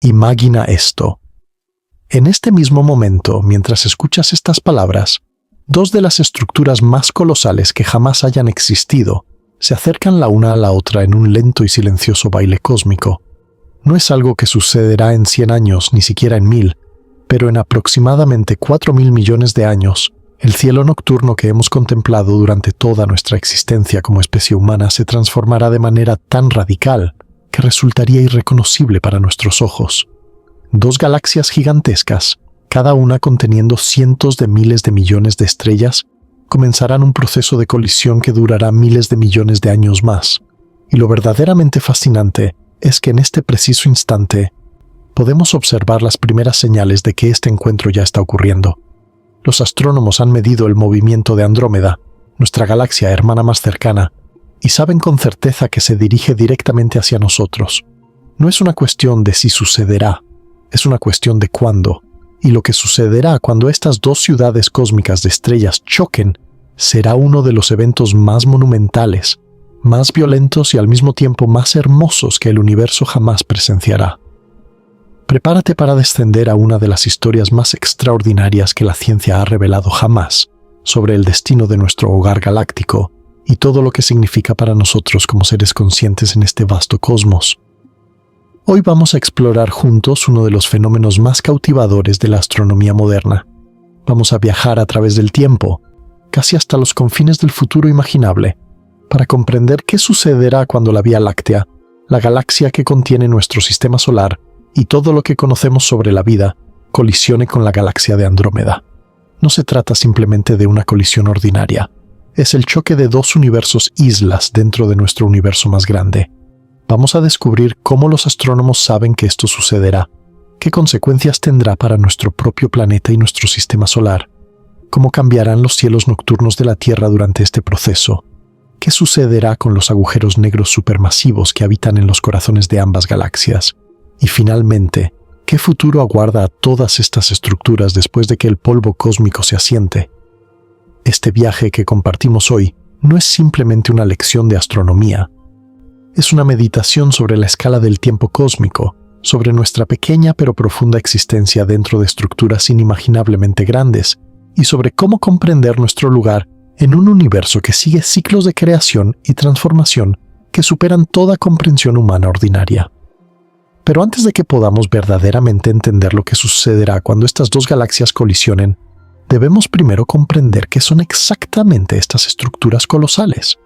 Imagina esto. En este mismo momento, mientras escuchas estas palabras, dos de las estructuras más colosales que jamás hayan existido se acercan la una a la otra en un lento y silencioso baile cósmico. No es algo que sucederá en 100 años, ni siquiera en 1000, pero en aproximadamente 4.000 millones de años, el cielo nocturno que hemos contemplado durante toda nuestra existencia como especie humana se transformará de manera tan radical que resultaría irreconocible para nuestros ojos. Dos galaxias gigantescas, cada una conteniendo cientos de miles de millones de estrellas, comenzarán un proceso de colisión que durará miles de millones de años más. Y lo verdaderamente fascinante es que en este preciso instante podemos observar las primeras señales de que este encuentro ya está ocurriendo. Los astrónomos han medido el movimiento de Andrómeda, nuestra galaxia hermana más cercana, y saben con certeza que se dirige directamente hacia nosotros. No es una cuestión de si sucederá, es una cuestión de cuándo. Y lo que sucederá cuando estas dos ciudades cósmicas de estrellas choquen será uno de los eventos más monumentales, más violentos y al mismo tiempo más hermosos que el universo jamás presenciará. Prepárate para descender a una de las historias más extraordinarias que la ciencia ha revelado jamás sobre el destino de nuestro hogar galáctico y todo lo que significa para nosotros como seres conscientes en este vasto cosmos. Hoy vamos a explorar juntos uno de los fenómenos más cautivadores de la astronomía moderna. Vamos a viajar a través del tiempo, casi hasta los confines del futuro imaginable, para comprender qué sucederá cuando la Vía Láctea, la galaxia que contiene nuestro sistema solar y todo lo que conocemos sobre la vida, colisione con la galaxia de Andrómeda. No se trata simplemente de una colisión ordinaria. Es el choque de dos universos islas dentro de nuestro universo más grande. Vamos a descubrir cómo los astrónomos saben que esto sucederá, qué consecuencias tendrá para nuestro propio planeta y nuestro sistema solar, cómo cambiarán los cielos nocturnos de la Tierra durante este proceso, qué sucederá con los agujeros negros supermasivos que habitan en los corazones de ambas galaxias, y finalmente, qué futuro aguarda a todas estas estructuras después de que el polvo cósmico se asiente. Este viaje que compartimos hoy no es simplemente una lección de astronomía. Es una meditación sobre la escala del tiempo cósmico, sobre nuestra pequeña pero profunda existencia dentro de estructuras inimaginablemente grandes, y sobre cómo comprender nuestro lugar en un universo que sigue ciclos de creación y transformación que superan toda comprensión humana ordinaria. Pero antes de que podamos verdaderamente entender lo que sucederá cuando estas dos galaxias colisionen, debemos primero comprender qué son exactamente estas estructuras colosales.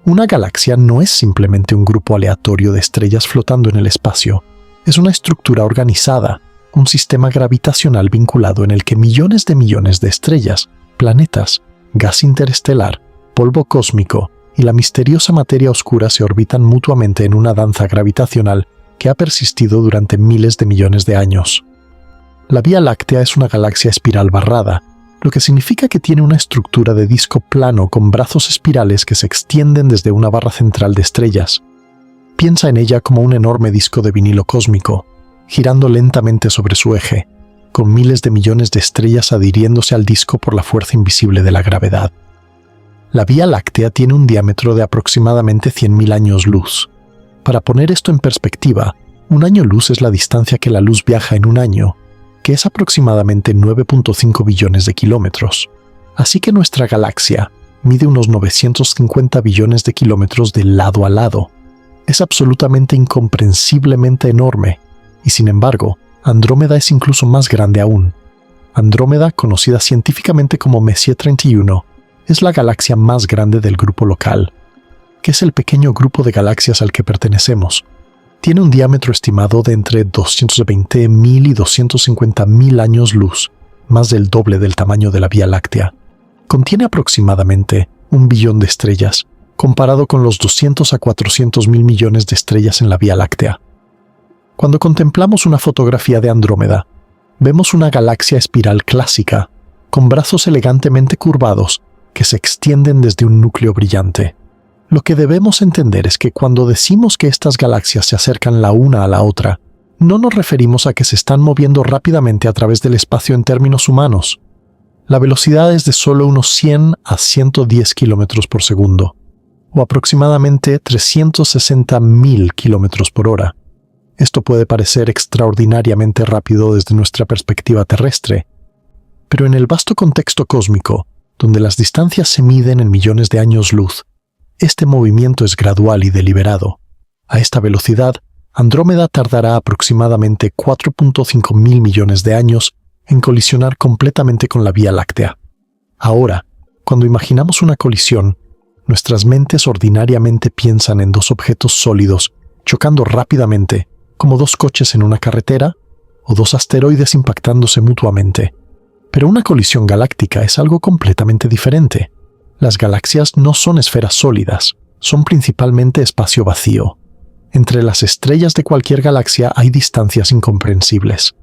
Una galaxia no es simplemente un grupo aleatorio de estrellas flotando en el espacio. Es una estructura organizada, un sistema gravitacional vinculado en el que millones de estrellas, planetas, gas interestelar, polvo cósmico y la misteriosa materia oscura se orbitan mutuamente en una danza gravitacional que ha persistido durante miles de millones de años. La Vía Láctea es una galaxia espiral barrada, lo que significa que tiene una estructura de disco plano con brazos espirales que se extienden desde una barra central de estrellas. Piensa en ella como un enorme disco de vinilo cósmico, girando lentamente sobre su eje, con miles de millones de estrellas adhiriéndose al disco por la fuerza invisible de la gravedad. La Vía Láctea tiene un diámetro de aproximadamente 100.000 años luz. Para poner esto en perspectiva, un año luz es la distancia que la luz viaja en un año, que es aproximadamente 9.5 billones de kilómetros. Así que nuestra galaxia mide unos 950 billones de kilómetros de lado a lado. Es absolutamente incomprensiblemente enorme, y sin embargo, Andrómeda es incluso más grande aún. Andrómeda, conocida científicamente como Messier 31, es la galaxia más grande del grupo local, que es el pequeño grupo de galaxias al que pertenecemos. Tiene un diámetro estimado de entre 220.000 y 250.000 años luz, más del doble del tamaño de la Vía Láctea. Contiene aproximadamente 1 billón de estrellas, comparado con los 200 a 400.000 millones de estrellas en la Vía Láctea. Cuando contemplamos una fotografía de Andrómeda, vemos una galaxia espiral clásica, con brazos elegantemente curvados que se extienden desde un núcleo brillante. Lo que debemos entender es que cuando decimos que estas galaxias se acercan la una a la otra, no nos referimos a que se están moviendo rápidamente a través del espacio en términos humanos. La velocidad es de solo unos 100 a 110 kilómetros por segundo, o aproximadamente 360.000 kilómetros por hora. Esto puede parecer extraordinariamente rápido desde nuestra perspectiva terrestre, pero en el vasto contexto cósmico, donde las distancias se miden en millones de años luz, este movimiento es gradual y deliberado. A esta velocidad, Andrómeda tardará aproximadamente 4.5 mil millones de años en colisionar completamente con la Vía Láctea. Ahora, cuando imaginamos una colisión, nuestras mentes ordinariamente piensan en dos objetos sólidos chocando rápidamente, como dos coches en una carretera o dos asteroides impactándose mutuamente. Pero una colisión galáctica es algo completamente diferente. Las galaxias no son esferas sólidas, son principalmente espacio vacío. Entre las estrellas de cualquier galaxia hay distancias incomprensibles.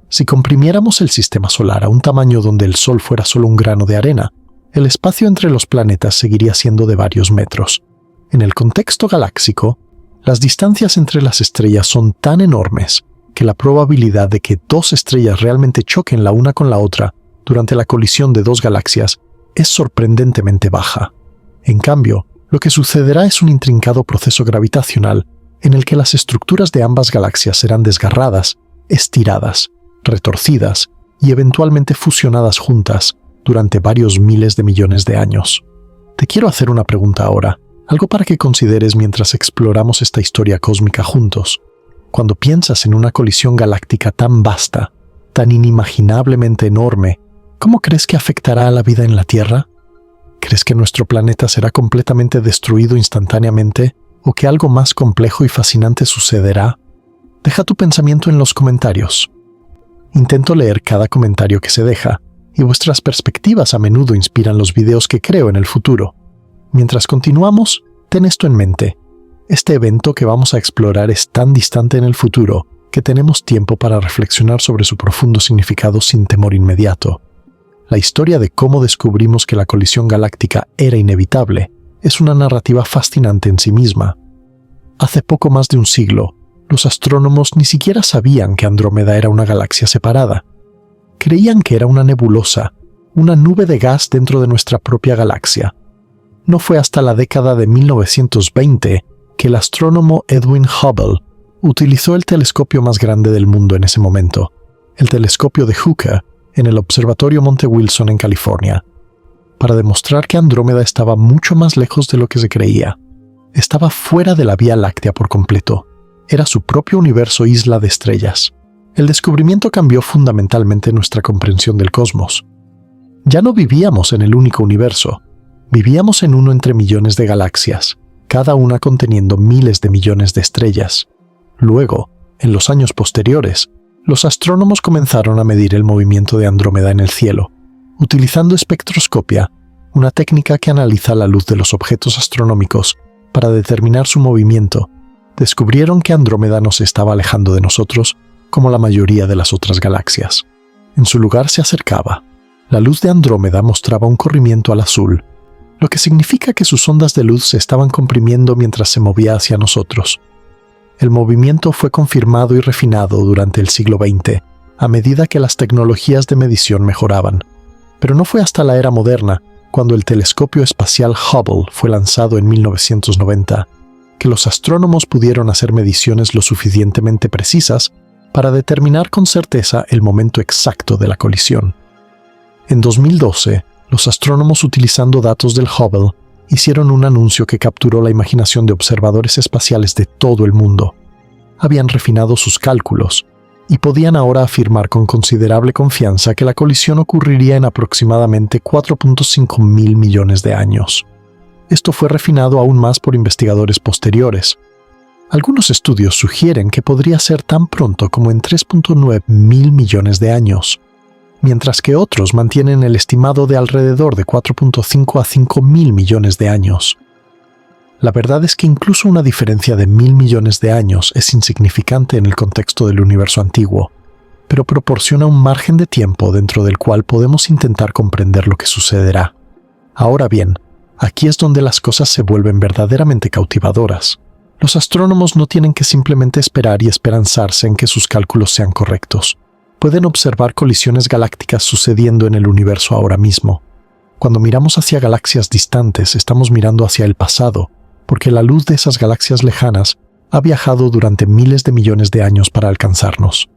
Si comprimiéramos el sistema solar a un tamaño donde el Sol fuera solo un grano de arena, el espacio entre los planetas seguiría siendo de varios metros. En el contexto galáxico, las distancias entre las estrellas son tan enormes que la probabilidad de que dos estrellas realmente choquen la una con la otra durante la colisión de dos galaxias es sorprendentemente baja. En cambio, lo que sucederá es un intrincado proceso gravitacional en el que las estructuras de ambas galaxias serán desgarradas, estiradas, retorcidas y eventualmente fusionadas juntas durante varios miles de millones de años. Te quiero hacer una pregunta ahora, algo para que consideres mientras exploramos esta historia cósmica juntos. Cuando piensas en una colisión galáctica tan vasta, tan inimaginablemente enorme, ¿cómo crees que afectará a la vida en la Tierra? ¿Crees que nuestro planeta será completamente destruido instantáneamente o que algo más complejo y fascinante sucederá? Deja tu pensamiento en los comentarios. Intento leer cada comentario que se deja, y vuestras perspectivas a menudo inspiran los videos que creo en el futuro. Mientras continuamos, ten esto en mente. Este evento que vamos a explorar es tan distante en el futuro que tenemos tiempo para reflexionar sobre su profundo significado sin temor inmediato. La historia de cómo descubrimos que la colisión galáctica era inevitable es una narrativa fascinante en sí misma. Hace poco más de un siglo, los astrónomos ni siquiera sabían que Andrómeda era una galaxia separada. Creían que era una nebulosa, una nube de gas dentro de nuestra propia galaxia. No fue hasta la década de 1920 que el astrónomo Edwin Hubble utilizó el telescopio más grande del mundo en ese momento, el telescopio de Hooker, en el Observatorio Monte Wilson en California, para demostrar que Andrómeda estaba mucho más lejos de lo que se creía. Estaba fuera de la Vía Láctea por completo. Era su propio universo isla de estrellas. El descubrimiento cambió fundamentalmente nuestra comprensión del cosmos. Ya no vivíamos en el único universo, vivíamos en uno entre millones de galaxias, cada una conteniendo miles de millones de estrellas. Luego, en los años posteriores, los astrónomos comenzaron a medir el movimiento de Andrómeda en el cielo, utilizando espectroscopia, una técnica que analiza la luz de los objetos astronómicos para determinar su movimiento. Descubrieron que Andrómeda no se estaba alejando de nosotros como la mayoría de las otras galaxias. En su lugar se acercaba. La luz de Andrómeda mostraba un corrimiento al azul, lo que significa que sus ondas de luz se estaban comprimiendo mientras se movía hacia nosotros. El movimiento fue confirmado y refinado durante el siglo XX, a medida que las tecnologías de medición mejoraban. Pero no fue hasta la era moderna, cuando el telescopio espacial Hubble fue lanzado en 1990, que los astrónomos pudieron hacer mediciones lo suficientemente precisas para determinar con certeza el momento exacto de la colisión. En 2012, los astrónomos utilizando datos del Hubble hicieron un anuncio que capturó la imaginación de observadores espaciales de todo el mundo. Habían refinado sus cálculos y podían ahora afirmar con considerable confianza que la colisión ocurriría en aproximadamente 4.5 mil millones de años. Esto fue refinado aún más por investigadores posteriores. Algunos estudios sugieren que podría ser tan pronto como en 3.9 mil millones de años, mientras que otros mantienen el estimado de alrededor de 4.5 a 5 mil millones de años. La verdad es que incluso una diferencia de 1.000 millones de años es insignificante en el contexto del universo antiguo, pero proporciona un margen de tiempo dentro del cual podemos intentar comprender lo que sucederá. Ahora bien, aquí es donde las cosas se vuelven verdaderamente cautivadoras. Los astrónomos no tienen que simplemente esperar y esperanzarse en que sus cálculos sean correctos. Pueden observar colisiones galácticas sucediendo en el universo ahora mismo. Cuando miramos hacia galaxias distantes, estamos mirando hacia el pasado, porque la luz de esas galaxias lejanas ha viajado durante miles de millones de años para alcanzarnos.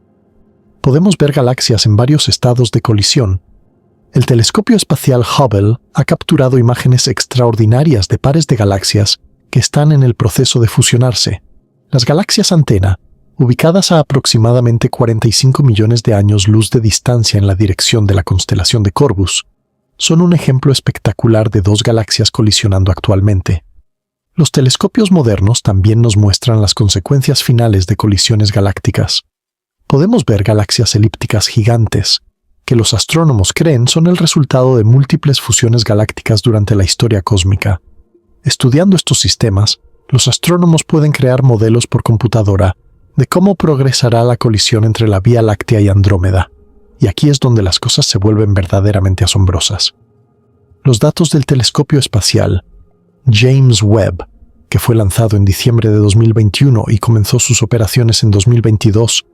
Podemos ver galaxias en varios estados de colisión. El telescopio espacial Hubble ha capturado imágenes extraordinarias de pares de galaxias que están en el proceso de fusionarse. Las galaxias antena, ubicadas a aproximadamente 45 millones de años luz de distancia en la dirección de la constelación de Corvus, son un ejemplo espectacular de dos galaxias colisionando actualmente. Los telescopios modernos también nos muestran las consecuencias finales de colisiones galácticas. Podemos ver galaxias elípticas gigantes, que los astrónomos creen son el resultado de múltiples fusiones galácticas durante la historia cósmica. Estudiando estos sistemas, los astrónomos pueden crear modelos por computadora de cómo progresará la colisión entre la Vía Láctea y Andrómeda, y aquí es donde las cosas se vuelven verdaderamente asombrosas. Los datos del telescopio espacial James Webb, que fue lanzado en diciembre de 2021 y comenzó sus operaciones en 2022,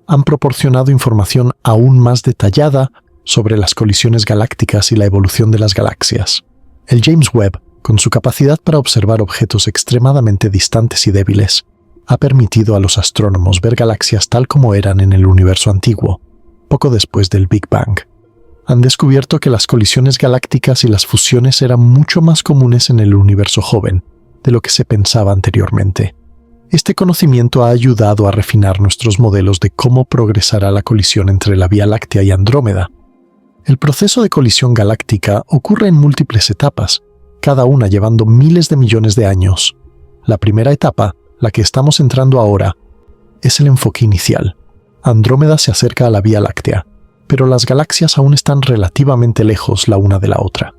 han proporcionado información aún más detallada sobre las colisiones galácticas y la evolución de las galaxias. El James Webb, con su capacidad para observar objetos extremadamente distantes y débiles, ha permitido a los astrónomos ver galaxias tal como eran en el universo antiguo, poco después del Big Bang. Han descubierto que las colisiones galácticas y las fusiones eran mucho más comunes en el universo joven de lo que se pensaba anteriormente. Este conocimiento ha ayudado a refinar nuestros modelos de cómo progresará la colisión entre la Vía Láctea y Andrómeda. El proceso de colisión galáctica ocurre en múltiples etapas, cada una llevando miles de millones de años. La primera etapa, la que estamos entrando ahora, es el enfoque inicial. Andrómeda se acerca a la Vía Láctea, pero las galaxias aún están relativamente lejos la una de la otra.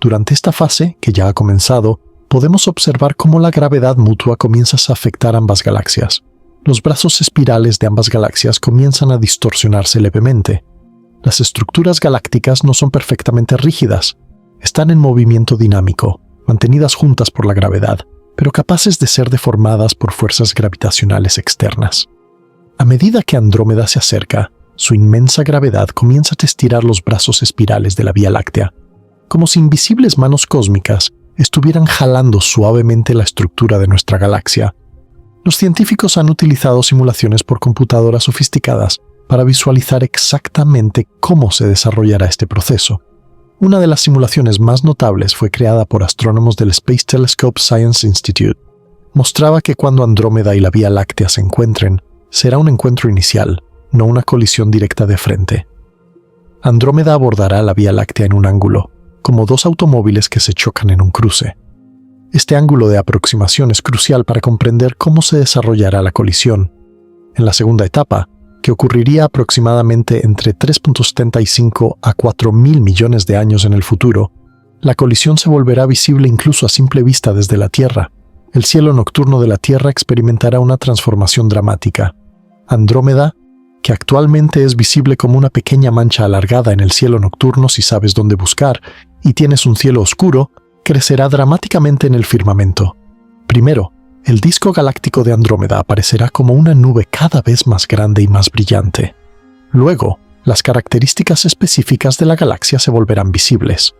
Durante esta fase, que ya ha comenzado, podemos observar cómo la gravedad mutua comienza a afectar ambas galaxias. Los brazos espirales de ambas galaxias comienzan a distorsionarse levemente. Las estructuras galácticas no son perfectamente rígidas, están en movimiento dinámico, mantenidas juntas por la gravedad, pero capaces de ser deformadas por fuerzas gravitacionales externas. A medida que Andrómeda se acerca, su inmensa gravedad comienza a estirar los brazos espirales de la Vía Láctea, como si invisibles manos cósmicas estuvieran jalando suavemente la estructura de nuestra galaxia. Los científicos han utilizado simulaciones por computadoras sofisticadas para visualizar exactamente cómo se desarrollará este proceso. Una de las simulaciones más notables fue creada por astrónomos del Space Telescope Science Institute. Mostraba que cuando Andrómeda y la Vía Láctea se encuentren, será un encuentro inicial, no una colisión directa de frente. Andrómeda abordará la Vía Láctea en un ángulo, como dos automóviles que se chocan en un cruce. Este ángulo de aproximación es crucial para comprender cómo se desarrollará la colisión. En la segunda etapa, que ocurriría aproximadamente entre 3.75 a 4.000 millones de años en el futuro, la colisión se volverá visible incluso a simple vista desde la Tierra. El cielo nocturno de la Tierra experimentará una transformación dramática. Andrómeda, que actualmente es visible como una pequeña mancha alargada en el cielo nocturno si sabes dónde buscar y tienes un cielo oscuro, crecerá dramáticamente en el firmamento. Primero, el disco galáctico de Andrómeda aparecerá como una nube cada vez más grande y más brillante. Luego, las características específicas de la galaxia se volverán visibles.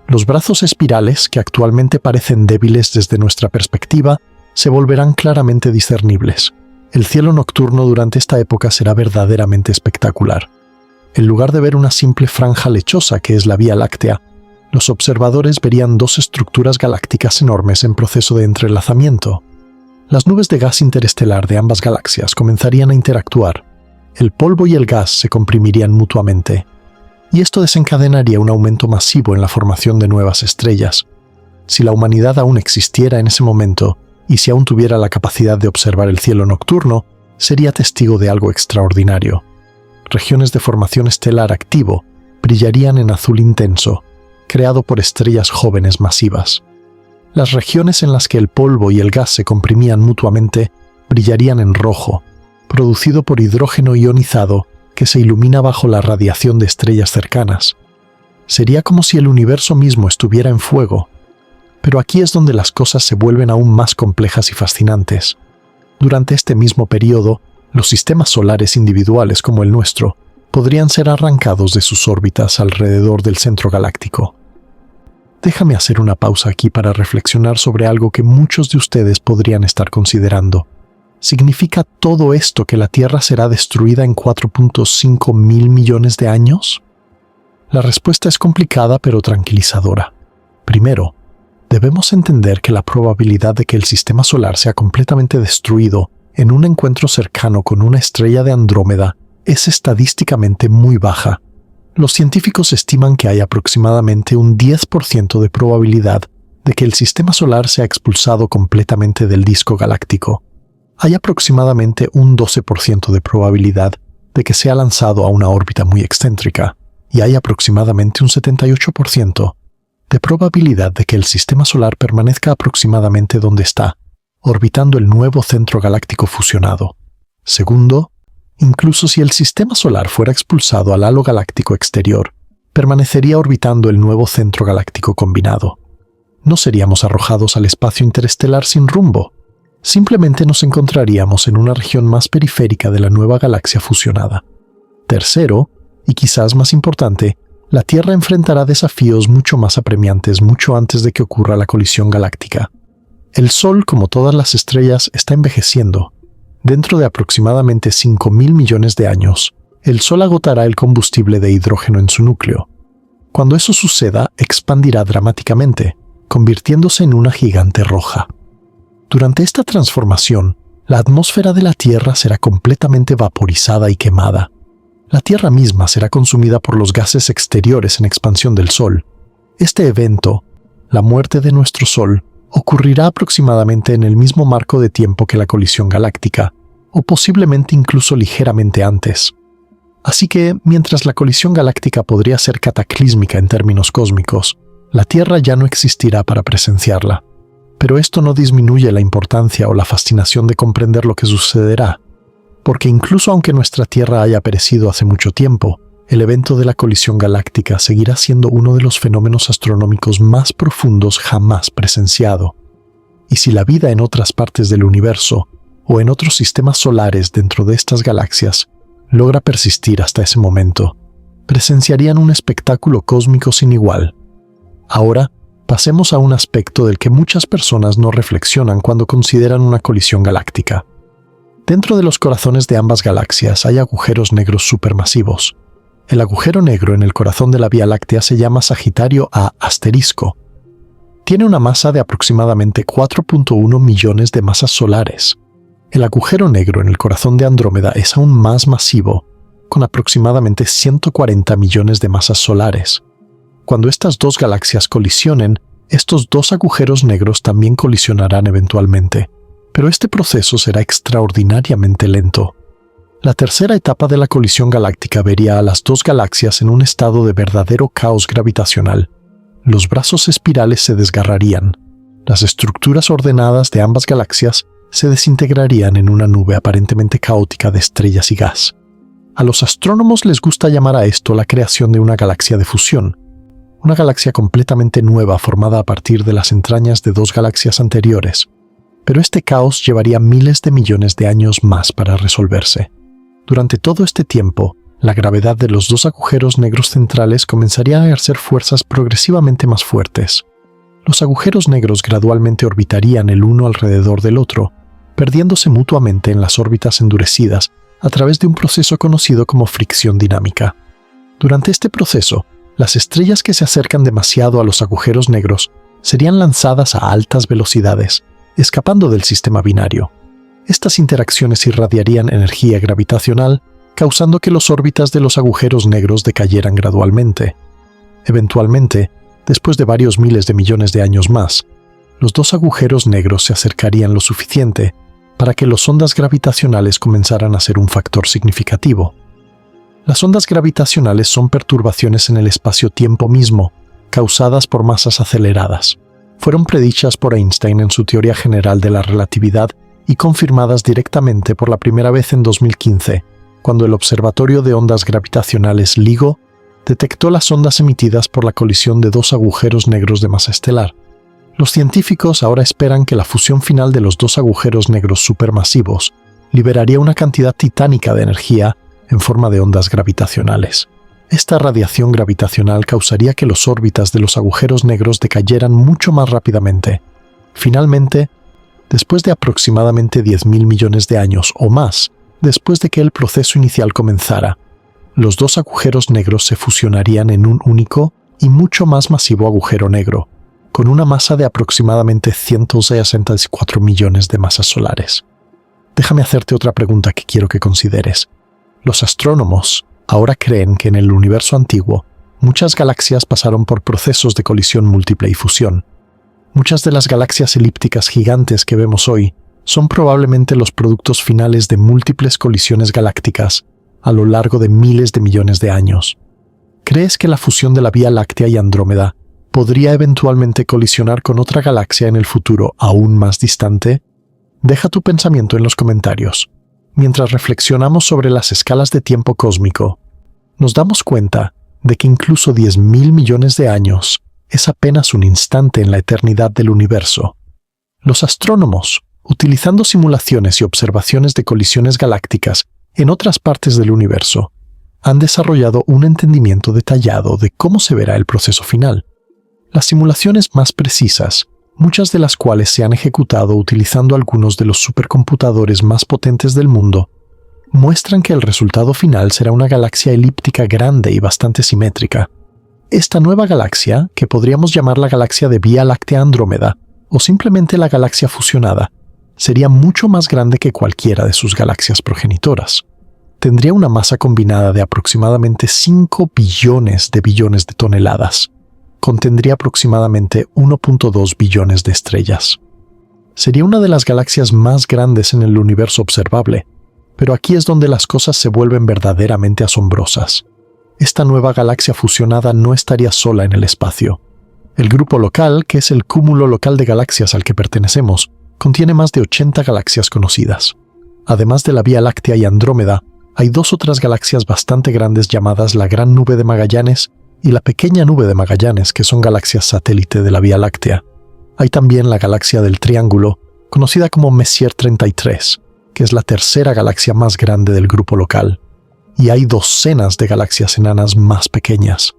Los brazos espirales, que actualmente parecen débiles desde nuestra perspectiva, se volverán claramente discernibles. El cielo nocturno durante esta época será verdaderamente espectacular. En lugar de ver una simple franja lechosa que es la Vía Láctea, los observadores verían dos estructuras galácticas enormes en proceso de entrelazamiento. Las nubes de gas interestelar de ambas galaxias comenzarían a interactuar. El polvo y el gas se comprimirían mutuamente, y esto desencadenaría un aumento masivo en la formación de nuevas estrellas. Si la humanidad aún existiera en ese momento, y si aún tuviera la capacidad de observar el cielo nocturno, sería testigo de algo extraordinario. Regiones de formación estelar activo brillarían en azul intenso, creado por estrellas jóvenes masivas. Las regiones en las que el polvo y el gas se comprimían mutuamente brillarían en rojo, producido por hidrógeno ionizado que se ilumina bajo la radiación de estrellas cercanas. Sería como si el universo mismo estuviera en fuego. Pero aquí es donde las cosas se vuelven aún más complejas y fascinantes. Durante este mismo periodo, los sistemas solares individuales como el nuestro podrían ser arrancados de sus órbitas alrededor del centro galáctico. Déjame hacer una pausa aquí para reflexionar sobre algo que muchos de ustedes podrían estar considerando. ¿Significa todo esto que la Tierra será destruida en 4.5 mil millones de años? La respuesta es complicada pero tranquilizadora. Primero, debemos entender que la probabilidad de que el sistema solar sea completamente destruido en un encuentro cercano con una estrella de Andrómeda es estadísticamente muy baja. Los científicos estiman que hay aproximadamente un 10% de probabilidad de que el sistema solar sea expulsado completamente del disco galáctico. Hay aproximadamente un 12% de probabilidad de que sea lanzado a una órbita muy excéntrica, y hay aproximadamente un 78% de probabilidad de que el sistema solar permanezca aproximadamente donde está, orbitando el nuevo centro galáctico fusionado. Segundo, incluso si el sistema solar fuera expulsado al halo galáctico exterior, permanecería orbitando el nuevo centro galáctico combinado. No seríamos arrojados al espacio interestelar sin rumbo. Simplemente nos encontraríamos en una región más periférica de la nueva galaxia fusionada. Tercero, y quizás más importante, la Tierra enfrentará desafíos mucho más apremiantes mucho antes de que ocurra la colisión galáctica. El Sol, como todas las estrellas, está envejeciendo. Dentro de aproximadamente 5.000 millones de años, el Sol agotará el combustible de hidrógeno en su núcleo. Cuando eso suceda, expandirá dramáticamente, convirtiéndose en una gigante roja. Durante esta transformación, la atmósfera de la Tierra será completamente vaporizada y quemada. La Tierra misma será consumida por los gases exteriores en expansión del Sol. Este evento, la muerte de nuestro Sol, ocurrirá aproximadamente en el mismo marco de tiempo que la colisión galáctica, o posiblemente incluso ligeramente antes. Así que, mientras la colisión galáctica podría ser cataclísmica en términos cósmicos, la Tierra ya no existirá para presenciarla. Pero esto no disminuye la importancia o la fascinación de comprender lo que sucederá, porque incluso aunque nuestra Tierra haya perecido hace mucho tiempo, el evento de la colisión galáctica seguirá siendo uno de los fenómenos astronómicos más profundos jamás presenciado. Y si la vida en otras partes del universo, o en otros sistemas solares dentro de estas galaxias, logra persistir hasta ese momento, presenciarían un espectáculo cósmico sin igual. Ahora, pasemos a un aspecto del que muchas personas no reflexionan cuando consideran una colisión galáctica. Dentro de los corazones de ambas galaxias hay agujeros negros supermasivos. El agujero negro en el corazón de la Vía Láctea se llama Sagitario A asterisco. Tiene una masa de aproximadamente 4.1 millones de masas solares. El agujero negro en el corazón de Andrómeda es aún más masivo, con aproximadamente 140 millones de masas solares. Cuando estas dos galaxias colisionen, estos dos agujeros negros también colisionarán eventualmente, pero este proceso será extraordinariamente lento. La tercera etapa de la colisión galáctica vería a las dos galaxias en un estado de verdadero caos gravitacional. Los brazos espirales se desgarrarían. Las estructuras ordenadas de ambas galaxias se desintegrarían en una nube aparentemente caótica de estrellas y gas. A los astrónomos les gusta llamar a esto la creación de una galaxia de fusión, una galaxia completamente nueva formada a partir de las entrañas de dos galaxias anteriores. Pero este caos llevaría miles de millones de años más para resolverse. Durante todo este tiempo, la gravedad de los dos agujeros negros centrales comenzaría a ejercer fuerzas progresivamente más fuertes. Los agujeros negros gradualmente orbitarían el uno alrededor del otro, perdiéndose mutuamente en las órbitas endurecidas a través de un proceso conocido como fricción dinámica. Durante este proceso, las estrellas que se acercan demasiado a los agujeros negros serían lanzadas a altas velocidades, escapando del sistema binario. Estas interacciones irradiarían energía gravitacional, causando que las órbitas de los agujeros negros decayeran gradualmente. Eventualmente, después de varios miles de millones de años más, los dos agujeros negros se acercarían lo suficiente para que las ondas gravitacionales comenzaran a ser un factor significativo. Las ondas gravitacionales son perturbaciones en el espacio-tiempo mismo, causadas por masas aceleradas. Fueron predichas por Einstein en su teoría general de la relatividad y confirmadas directamente por la primera vez en 2015, cuando el Observatorio de Ondas Gravitacionales LIGO detectó las ondas emitidas por la colisión de dos agujeros negros de masa estelar. Los científicos ahora esperan que la fusión final de los dos agujeros negros supermasivos liberaría una cantidad titánica de energía en forma de ondas gravitacionales. Esta radiación gravitacional causaría que las órbitas de los agujeros negros decayeran mucho más rápidamente. Finalmente, después de aproximadamente 10.000 millones de años o más, después de que el proceso inicial comenzara, los dos agujeros negros se fusionarían en un único y mucho más masivo agujero negro, con una masa de aproximadamente 164 millones de masas solares. Déjame hacerte otra pregunta que quiero que consideres. Los astrónomos ahora creen que en el universo antiguo, muchas galaxias pasaron por procesos de colisión múltiple y fusión. Muchas de las galaxias elípticas gigantes que vemos hoy son probablemente los productos finales de múltiples colisiones galácticas a lo largo de miles de millones de años. ¿Crees que la fusión de la Vía Láctea y Andrómeda podría eventualmente colisionar con otra galaxia en el futuro aún más distante? Deja tu pensamiento en los comentarios. Mientras reflexionamos sobre las escalas de tiempo cósmico, nos damos cuenta de que incluso 10.000 millones de años es apenas un instante en la eternidad del universo. Los astrónomos, utilizando simulaciones y observaciones de colisiones galácticas en otras partes del universo, han desarrollado un entendimiento detallado de cómo se verá el proceso final. Las simulaciones más precisas, muchas de las cuales se han ejecutado utilizando algunos de los supercomputadores más potentes del mundo, muestran que el resultado final será una galaxia elíptica grande y bastante simétrica. Esta nueva galaxia, que podríamos llamar la galaxia de Vía Láctea Andrómeda, o simplemente la galaxia fusionada, sería mucho más grande que cualquiera de sus galaxias progenitoras. Tendría una masa combinada de aproximadamente 5 billones de toneladas. Contendría aproximadamente 1.2 billones de estrellas. Sería una de las galaxias más grandes en el universo observable, pero aquí es donde las cosas se vuelven verdaderamente asombrosas. Esta nueva galaxia fusionada no estaría sola en el espacio. El grupo local, que es el cúmulo local de galaxias al que pertenecemos, contiene más de 80 galaxias conocidas. Además de la Vía Láctea y Andrómeda, hay dos otras galaxias bastante grandes llamadas la Gran Nube de Magallanes y la Pequeña Nube de Magallanes, que son galaxias satélite de la Vía Láctea. Hay también la galaxia del Triángulo, conocida como Messier 33, que es la tercera galaxia más grande del grupo local. Y hay docenas de galaxias enanas más pequeñas.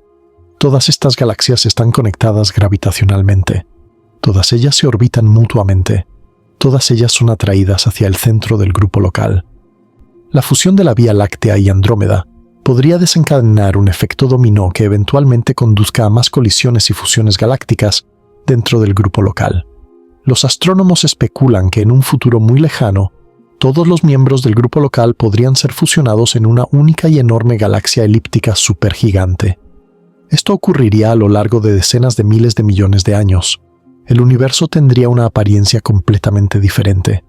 Todas estas galaxias están conectadas gravitacionalmente. Todas ellas se orbitan mutuamente. Todas ellas son atraídas hacia el centro del grupo local. La fusión de la Vía Láctea y Andrómeda podría desencadenar un efecto dominó que eventualmente conduzca a más colisiones y fusiones galácticas dentro del grupo local. Los astrónomos especulan que en un futuro muy lejano, todos los miembros del grupo local podrían ser fusionados en una única y enorme galaxia elíptica supergigante. Esto ocurriría a lo largo de decenas de miles de millones de años. El universo tendría una apariencia completamente diferente,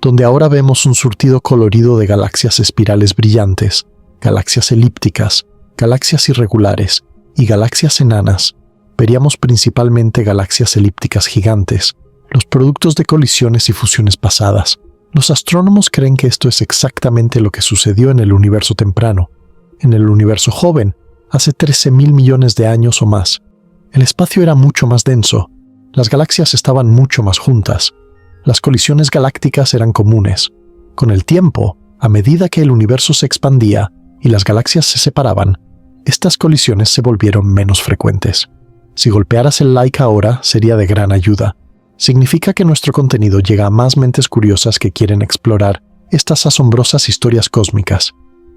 donde ahora vemos un surtido colorido de galaxias espirales brillantes, galaxias elípticas, galaxias irregulares y galaxias enanas. Veríamos principalmente galaxias elípticas gigantes, los productos de colisiones y fusiones pasadas. Los astrónomos creen que esto es exactamente lo que sucedió en el universo temprano. En el universo joven, hace 13.000 millones de años o más, el espacio era mucho más denso, las galaxias estaban mucho más juntas, las colisiones galácticas eran comunes. Con el tiempo, a medida que el universo se expandía y las galaxias se separaban, estas colisiones se volvieron menos frecuentes. Si golpearas el like ahora, sería de gran ayuda. Significa que nuestro contenido llega a más mentes curiosas que quieren explorar estas asombrosas historias cósmicas.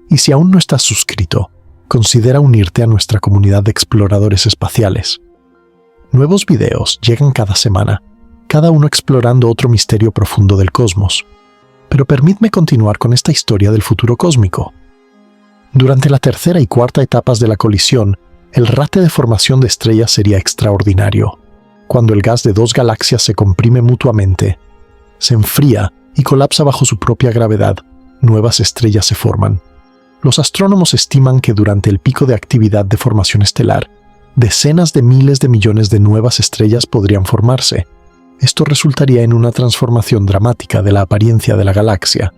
Y si aún no estás suscrito, considera unirte a nuestra comunidad de exploradores espaciales. Nuevos videos llegan cada semana, cada uno explorando otro misterio profundo del cosmos. Pero permíteme continuar con esta historia del futuro cósmico. Durante la tercera y cuarta etapas de la colisión, el rate de formación de estrellas sería extraordinario. Cuando el gas de dos galaxias se comprime mutuamente, se enfría y colapsa bajo su propia gravedad, nuevas estrellas se forman. Los astrónomos estiman que durante el pico de actividad de formación estelar, decenas de miles de millones de nuevas estrellas podrían formarse. Esto resultaría en una transformación dramática de la apariencia de la galaxia.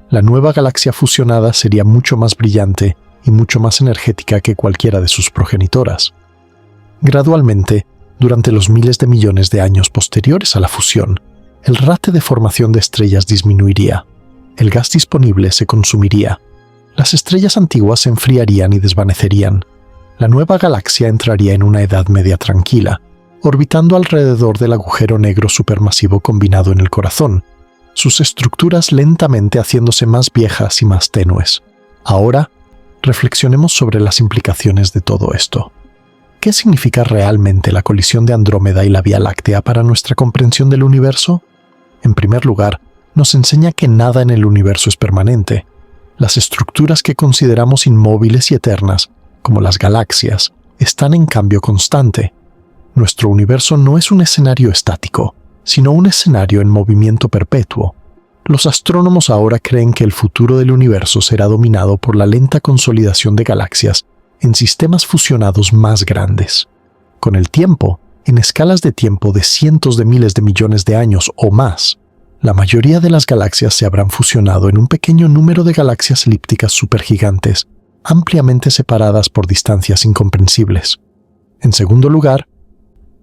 La nueva galaxia fusionada sería mucho más brillante y mucho más energética que cualquiera de sus progenitoras. Gradualmente, durante los miles de millones de años posteriores a la fusión, el rate de formación de estrellas disminuiría. El gas disponible se consumiría. Las estrellas antiguas se enfriarían y desvanecerían. La nueva galaxia entraría en una edad media tranquila, orbitando alrededor del agujero negro supermasivo combinado en el corazón, sus estructuras lentamente haciéndose más viejas y más tenues. Ahora, reflexionemos sobre las implicaciones de todo esto. ¿Qué significa realmente la colisión de Andrómeda y la Vía Láctea para nuestra comprensión del universo? En primer lugar, nos enseña que nada en el universo es permanente. Las estructuras que consideramos inmóviles y eternas, como las galaxias, están en cambio constante. Nuestro universo no es un escenario estático, sino un escenario en movimiento perpetuo. Los astrónomos ahora creen que el futuro del universo será dominado por la lenta consolidación de galaxias en sistemas fusionados más grandes. Con el tiempo, en escalas de tiempo de cientos de miles de millones de años o más, la mayoría de las galaxias se habrán fusionado en un pequeño número de galaxias elípticas supergigantes, ampliamente separadas por distancias incomprensibles. En segundo lugar,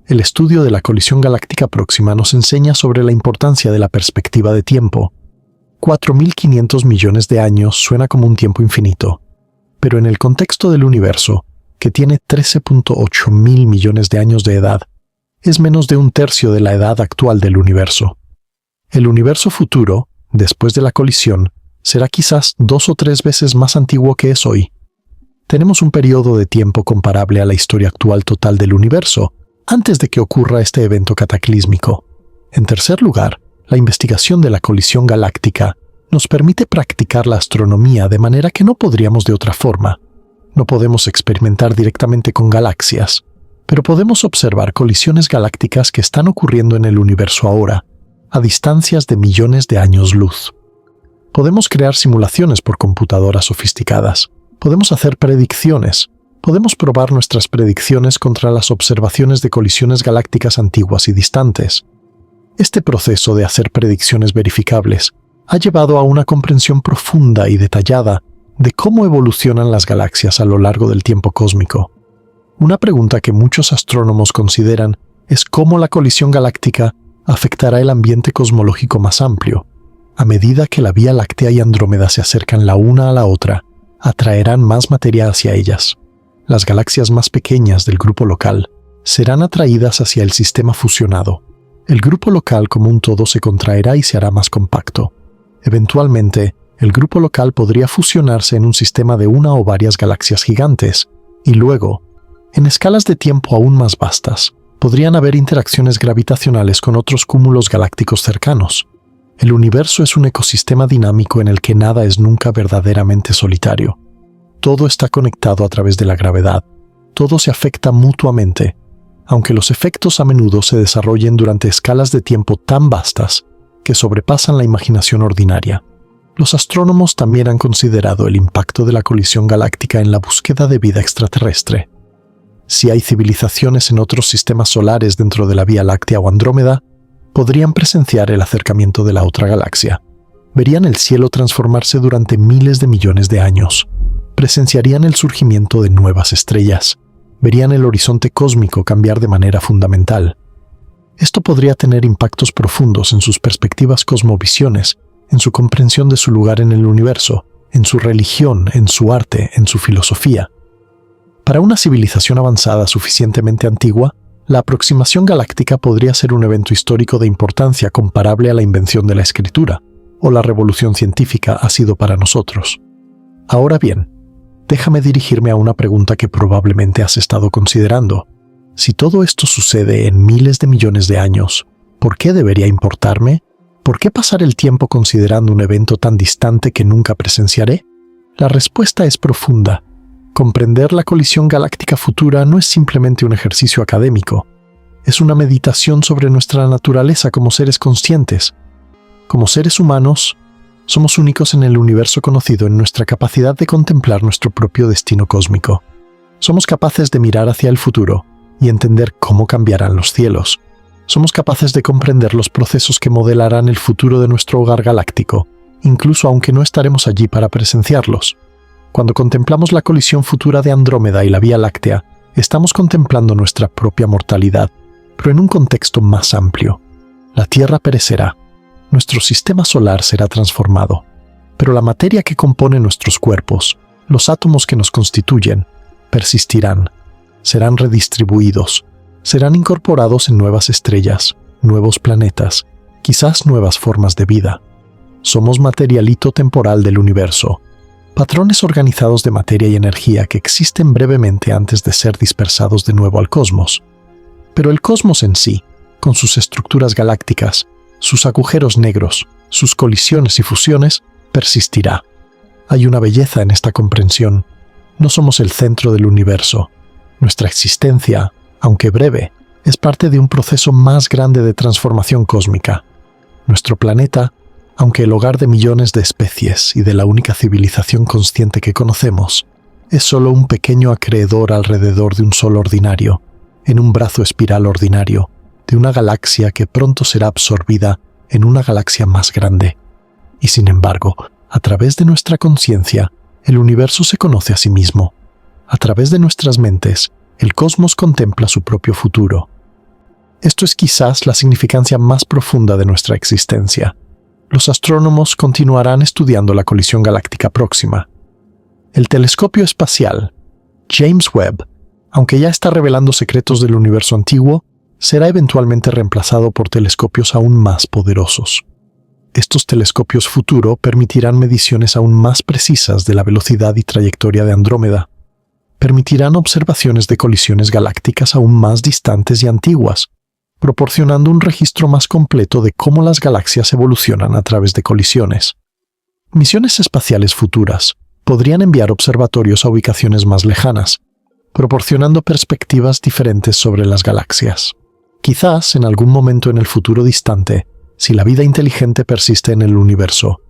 el estudio de la colisión galáctica próxima nos enseña sobre la importancia de la perspectiva de tiempo. 4.500 millones de años suena como un tiempo infinito, pero en el contexto del universo, que tiene 13.8 mil millones de años de edad, es menos de un tercio de la edad actual del universo. El universo futuro, después de la colisión, será quizás 2 o 3 veces más antiguo que es hoy. Tenemos un periodo de tiempo comparable a la historia actual total del universo, antes de que ocurra este evento cataclísmico. En tercer lugar, la investigación de la colisión galáctica nos permite practicar la astronomía de manera que no podríamos de otra forma. No podemos experimentar directamente con galaxias, pero podemos observar colisiones galácticas que están ocurriendo en el universo ahora, a distancias de millones de años luz. Podemos crear simulaciones por computadoras sofisticadas. Podemos hacer predicciones. Podemos probar nuestras predicciones contra las observaciones de colisiones galácticas antiguas y distantes. Este proceso de hacer predicciones verificables ha llevado a una comprensión profunda y detallada de cómo evolucionan las galaxias a lo largo del tiempo cósmico. Una pregunta que muchos astrónomos consideran es cómo la colisión galáctica afectará el ambiente cosmológico más amplio. A medida que la Vía Láctea y Andrómeda se acercan la una a la otra, atraerán más materia hacia ellas. Las galaxias más pequeñas del grupo local serán atraídas hacia el sistema fusionado. El grupo local como un todo se contraerá y se hará más compacto. Eventualmente, el grupo local podría fusionarse en un sistema de una o varias galaxias gigantes, y luego, en escalas de tiempo aún más vastas, podrían haber interacciones gravitacionales con otros cúmulos galácticos cercanos. El universo es un ecosistema dinámico en el que nada es nunca verdaderamente solitario. Todo está conectado a través de la gravedad. Todo se afecta mutuamente, aunque los efectos a menudo se desarrollen durante escalas de tiempo tan vastas que sobrepasan la imaginación ordinaria. Los astrónomos también han considerado el impacto de la colisión galáctica en la búsqueda de vida extraterrestre. Si hay civilizaciones en otros sistemas solares dentro de la Vía Láctea o Andrómeda, podrían presenciar el acercamiento de la otra galaxia. Verían el cielo transformarse durante miles de millones de años. Presenciarían el surgimiento de nuevas estrellas. Verían el horizonte cósmico cambiar de manera fundamental. Esto podría tener impactos profundos en sus perspectivas cosmovisiones, en su comprensión de su lugar en el universo, en su religión, en su arte, en su filosofía. Para una civilización avanzada suficientemente antigua, la aproximación galáctica podría ser un evento histórico de importancia comparable a la invención de la escritura, o la revolución científica ha sido para nosotros. Ahora bien, déjame dirigirme a una pregunta que probablemente has estado considerando. Si todo esto sucede en miles de millones de años, ¿por qué debería importarme? ¿Por qué pasar el tiempo considerando un evento tan distante que nunca presenciaré? La respuesta es profunda. Comprender la colisión galáctica futura no es simplemente un ejercicio académico. Es una meditación sobre nuestra naturaleza como seres conscientes. Como seres humanos, somos únicos en el universo conocido en nuestra capacidad de contemplar nuestro propio destino cósmico. Somos capaces de mirar hacia el futuro y entender cómo cambiarán los cielos. Somos capaces de comprender los procesos que modelarán el futuro de nuestro hogar galáctico, incluso aunque no estaremos allí para presenciarlos. Cuando contemplamos la colisión futura de Andrómeda y la Vía Láctea, estamos contemplando nuestra propia mortalidad, pero en un contexto más amplio. La Tierra perecerá. Nuestro sistema solar será transformado, pero la materia que compone nuestros cuerpos, los átomos que nos constituyen, persistirán, serán redistribuidos, serán incorporados en nuevas estrellas, nuevos planetas, quizás nuevas formas de vida. Somos materialito temporal del universo, patrones organizados de materia y energía que existen brevemente antes de ser dispersados de nuevo al cosmos. Pero el cosmos en sí, con sus estructuras galácticas, sus agujeros negros, sus colisiones y fusiones, persistirá. Hay una belleza en esta comprensión. No somos el centro del universo. Nuestra existencia, aunque breve, es parte de un proceso más grande de transformación cósmica. Nuestro planeta, aunque el hogar de millones de especies y de la única civilización consciente que conocemos, es solo un pequeño acreedor alrededor de un sol ordinario, en un brazo espiral ordinario, de una galaxia que pronto será absorbida en una galaxia más grande. Y sin embargo, a través de nuestra conciencia, el universo se conoce a sí mismo. A través de nuestras mentes, el cosmos contempla su propio futuro. Esto es quizás la significancia más profunda de nuestra existencia. Los astrónomos continuarán estudiando la colisión galáctica próxima. El telescopio espacial, James Webb, aunque ya está revelando secretos del universo antiguo, será eventualmente reemplazado por telescopios aún más poderosos. Estos telescopios futuro permitirán mediciones aún más precisas de la velocidad y trayectoria de Andrómeda. Permitirán observaciones de colisiones galácticas aún más distantes y antiguas, proporcionando un registro más completo de cómo las galaxias evolucionan a través de colisiones. Misiones espaciales futuras podrían enviar observatorios a ubicaciones más lejanas, proporcionando perspectivas diferentes sobre las galaxias. Quizás, en algún momento en el futuro distante, si la vida inteligente persiste en el universo,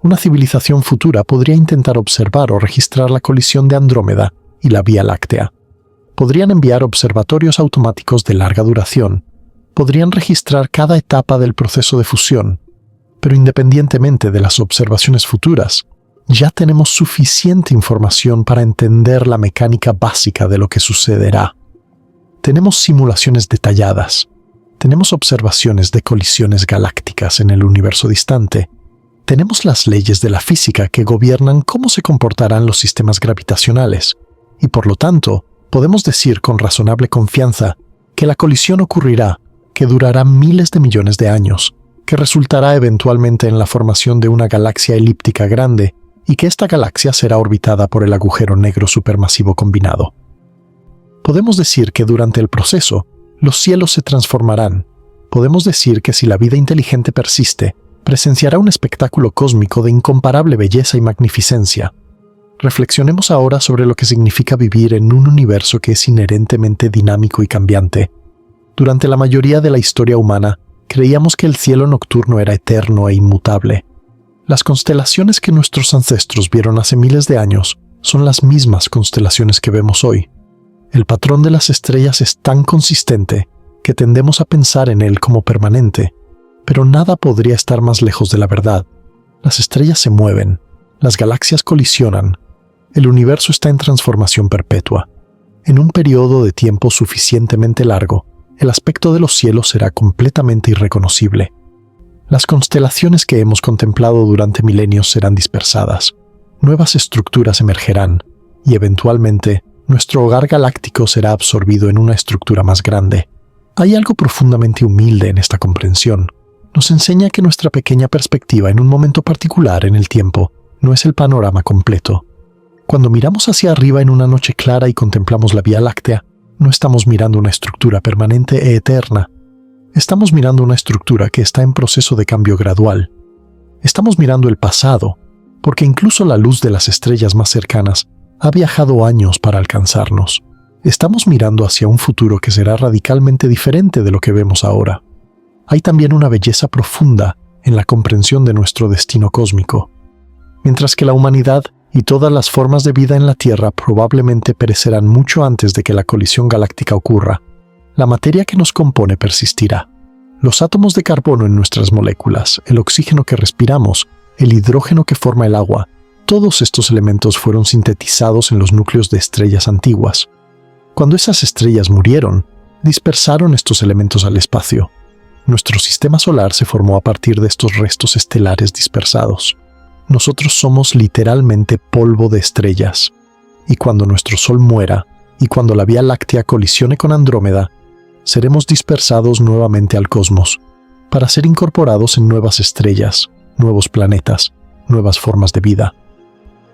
una civilización futura podría intentar observar o registrar la colisión de Andrómeda y la Vía Láctea. Podrían enviar observatorios automáticos de larga duración. Podrían registrar cada etapa del proceso de fusión. Pero independientemente de las observaciones futuras, ya tenemos suficiente información para entender la mecánica básica de lo que sucederá. Tenemos simulaciones detalladas. Tenemos observaciones de colisiones galácticas en el universo distante. Tenemos las leyes de la física que gobiernan cómo se comportarán los sistemas gravitacionales. Y por lo tanto, podemos decir con razonable confianza que la colisión ocurrirá, que durará miles de millones de años, que resultará eventualmente en la formación de una galaxia elíptica grande y que esta galaxia será orbitada por el agujero negro supermasivo combinado. Podemos decir que durante el proceso, los cielos se transformarán. Podemos decir que si la vida inteligente persiste, presenciará un espectáculo cósmico de incomparable belleza y magnificencia. Reflexionemos ahora sobre lo que significa vivir en un universo que es inherentemente dinámico y cambiante. Durante la mayoría de la historia humana, creíamos que el cielo nocturno era eterno e inmutable. Las constelaciones que nuestros ancestros vieron hace miles de años son las mismas constelaciones que vemos hoy. El patrón de las estrellas es tan consistente que tendemos a pensar en él como permanente, pero nada podría estar más lejos de la verdad. Las estrellas se mueven, las galaxias colisionan, el universo está en transformación perpetua. En un periodo de tiempo suficientemente largo, el aspecto de los cielos será completamente irreconocible. Las constelaciones que hemos contemplado durante milenios serán dispersadas, nuevas estructuras emergerán, y eventualmente, nuestro hogar galáctico será absorbido en una estructura más grande. Hay algo profundamente humilde en esta comprensión. Nos enseña que nuestra pequeña perspectiva en un momento particular en el tiempo no es el panorama completo. Cuando miramos hacia arriba en una noche clara y contemplamos la Vía Láctea, no estamos mirando una estructura permanente e eterna. Estamos mirando una estructura que está en proceso de cambio gradual. Estamos mirando el pasado, porque incluso la luz de las estrellas más cercanas ha viajado años para alcanzarnos. Estamos mirando hacia un futuro que será radicalmente diferente de lo que vemos ahora. Hay también una belleza profunda en la comprensión de nuestro destino cósmico. Mientras que la humanidad y todas las formas de vida en la Tierra probablemente perecerán mucho antes de que la colisión galáctica ocurra, la materia que nos compone persistirá. Los átomos de carbono en nuestras moléculas, el oxígeno que respiramos, el hidrógeno que forma el agua, todos estos elementos fueron sintetizados en los núcleos de estrellas antiguas. Cuando esas estrellas murieron, dispersaron estos elementos al espacio. Nuestro sistema solar se formó a partir de estos restos estelares dispersados. Nosotros somos literalmente polvo de estrellas. Y cuando nuestro Sol muera, y cuando la Vía Láctea colisione con Andrómeda, seremos dispersados nuevamente al cosmos, para ser incorporados en nuevas estrellas, nuevos planetas, nuevas formas de vida.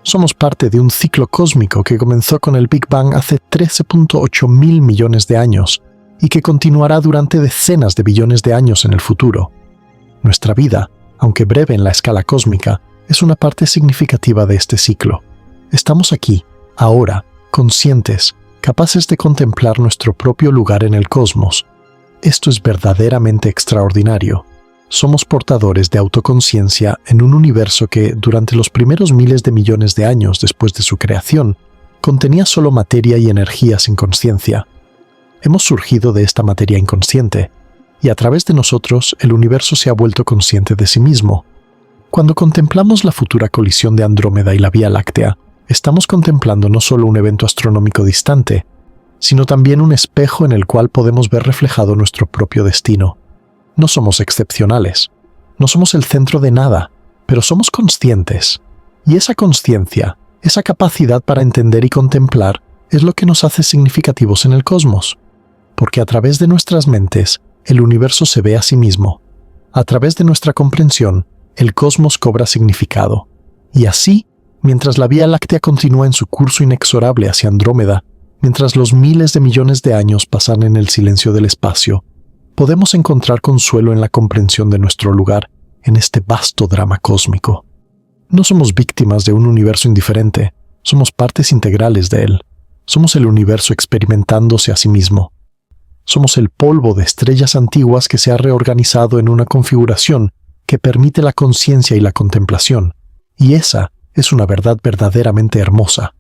Somos parte de un ciclo cósmico que comenzó con el Big Bang hace 13.8 mil millones de años y que continuará durante decenas de billones de años en el futuro. Nuestra vida, aunque breve en la escala cósmica, es una parte significativa de este ciclo. Estamos aquí, ahora, conscientes, capaces de contemplar nuestro propio lugar en el cosmos. Esto es verdaderamente extraordinario. Somos portadores de autoconciencia en un universo que, durante los primeros miles de millones de años después de su creación, contenía solo materia y energía sin conciencia. Hemos surgido de esta materia inconsciente, y a través de nosotros el universo se ha vuelto consciente de sí mismo. Cuando contemplamos la futura colisión de Andrómeda y la Vía Láctea, estamos contemplando no solo un evento astronómico distante, sino también un espejo en el cual podemos ver reflejado nuestro propio destino. No somos excepcionales, no somos el centro de nada, pero somos conscientes. Y esa consciencia, esa capacidad para entender y contemplar, es lo que nos hace significativos en el cosmos. Porque a través de nuestras mentes, el universo se ve a sí mismo. A través de nuestra comprensión, el cosmos cobra significado. Y así, mientras la Vía Láctea continúa en su curso inexorable hacia Andrómeda, mientras los miles de millones de años pasan en el silencio del espacio, podemos encontrar consuelo en la comprensión de nuestro lugar en este vasto drama cósmico. No somos víctimas de un universo indiferente, somos partes integrales de él. Somos el universo experimentándose a sí mismo. Somos el polvo de estrellas antiguas que se ha reorganizado en una configuración que permite la conciencia y la contemplación. Y esa es una verdad verdaderamente hermosa.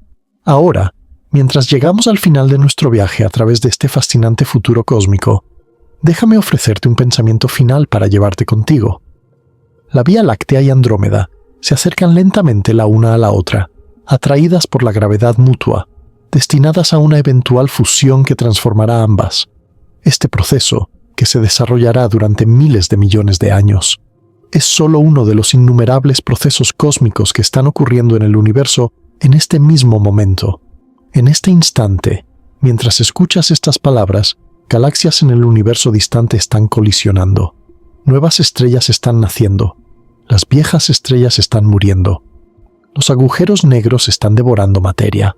Ahora, mientras llegamos al final de nuestro viaje a través de este fascinante futuro cósmico, déjame ofrecerte un pensamiento final para llevarte contigo. La Vía Láctea y Andrómeda se acercan lentamente la una a la otra, atraídas por la gravedad mutua, destinadas a una eventual fusión que transformará ambas. Este proceso, que se desarrollará durante miles de millones de años, es solo uno de los innumerables procesos cósmicos que están ocurriendo en el universo en este mismo momento. En este instante, mientras escuchas estas palabras, galaxias en el universo distante están colisionando. Nuevas estrellas están naciendo. Las viejas estrellas están muriendo. Los agujeros negros están devorando materia.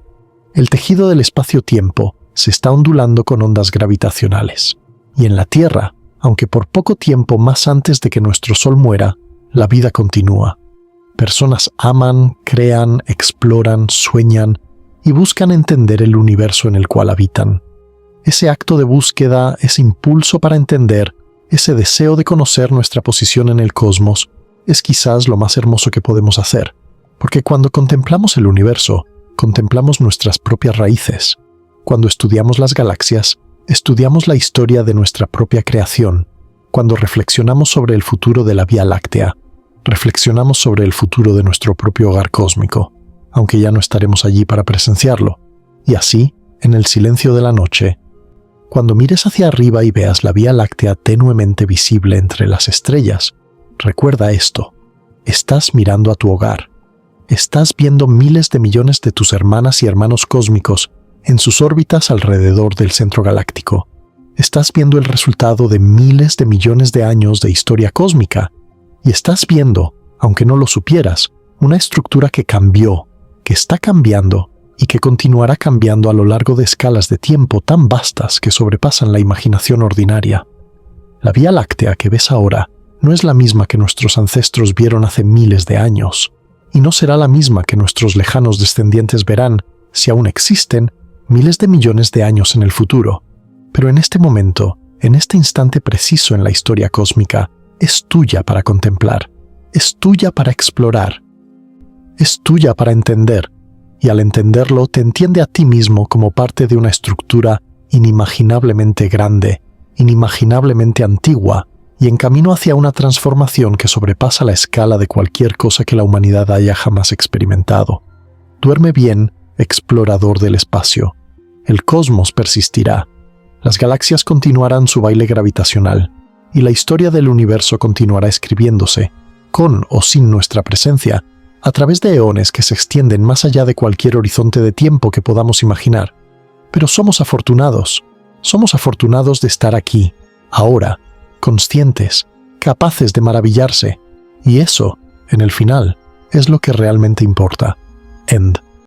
El tejido del espacio-tiempo se está ondulando con ondas gravitacionales. Y en la Tierra, aunque por poco tiempo más antes de que nuestro Sol muera, la vida continúa. Personas aman, crean, exploran, sueñan y buscan entender el universo en el cual habitan. Ese acto de búsqueda, ese impulso para entender, ese deseo de conocer nuestra posición en el cosmos, es quizás lo más hermoso que podemos hacer, porque cuando contemplamos el universo, contemplamos nuestras propias raíces. Cuando estudiamos las galaxias, estudiamos la historia de nuestra propia creación. Cuando reflexionamos sobre el futuro de la Vía Láctea, reflexionamos sobre el futuro de nuestro propio hogar cósmico, aunque ya no estaremos allí para presenciarlo. Y así, en el silencio de la noche, cuando mires hacia arriba y veas la Vía Láctea tenuemente visible entre las estrellas, recuerda esto: estás mirando a tu hogar. Estás viendo miles de millones de tus hermanas y hermanos cósmicos en sus órbitas alrededor del centro galáctico. Estás viendo el resultado de miles de millones de años de historia cósmica. Y estás viendo, aunque no lo supieras, una estructura que cambió, que está cambiando y que continuará cambiando a lo largo de escalas de tiempo tan vastas que sobrepasan la imaginación ordinaria. La Vía Láctea que ves ahora no es la misma que nuestros ancestros vieron hace miles de años, y no será la misma que nuestros lejanos descendientes verán, si aún existen, miles de millones de años en el futuro. Pero en este momento, en este instante preciso en la historia cósmica, es tuya para contemplar, es tuya para explorar, es tuya para entender, y al entenderlo te entiende a ti mismo como parte de una estructura inimaginablemente grande, inimaginablemente antigua, y en camino hacia una transformación que sobrepasa la escala de cualquier cosa que la humanidad haya jamás experimentado. Duerme bien, explorador del espacio. El cosmos persistirá. Las galaxias continuarán su baile gravitacional, y la historia del universo continuará escribiéndose, con o sin nuestra presencia, a través de eones que se extienden más allá de cualquier horizonte de tiempo que podamos imaginar. Pero somos afortunados. Somos afortunados de estar aquí, ahora, conscientes, capaces de maravillarse, y eso, en el final, es lo que realmente importa. End.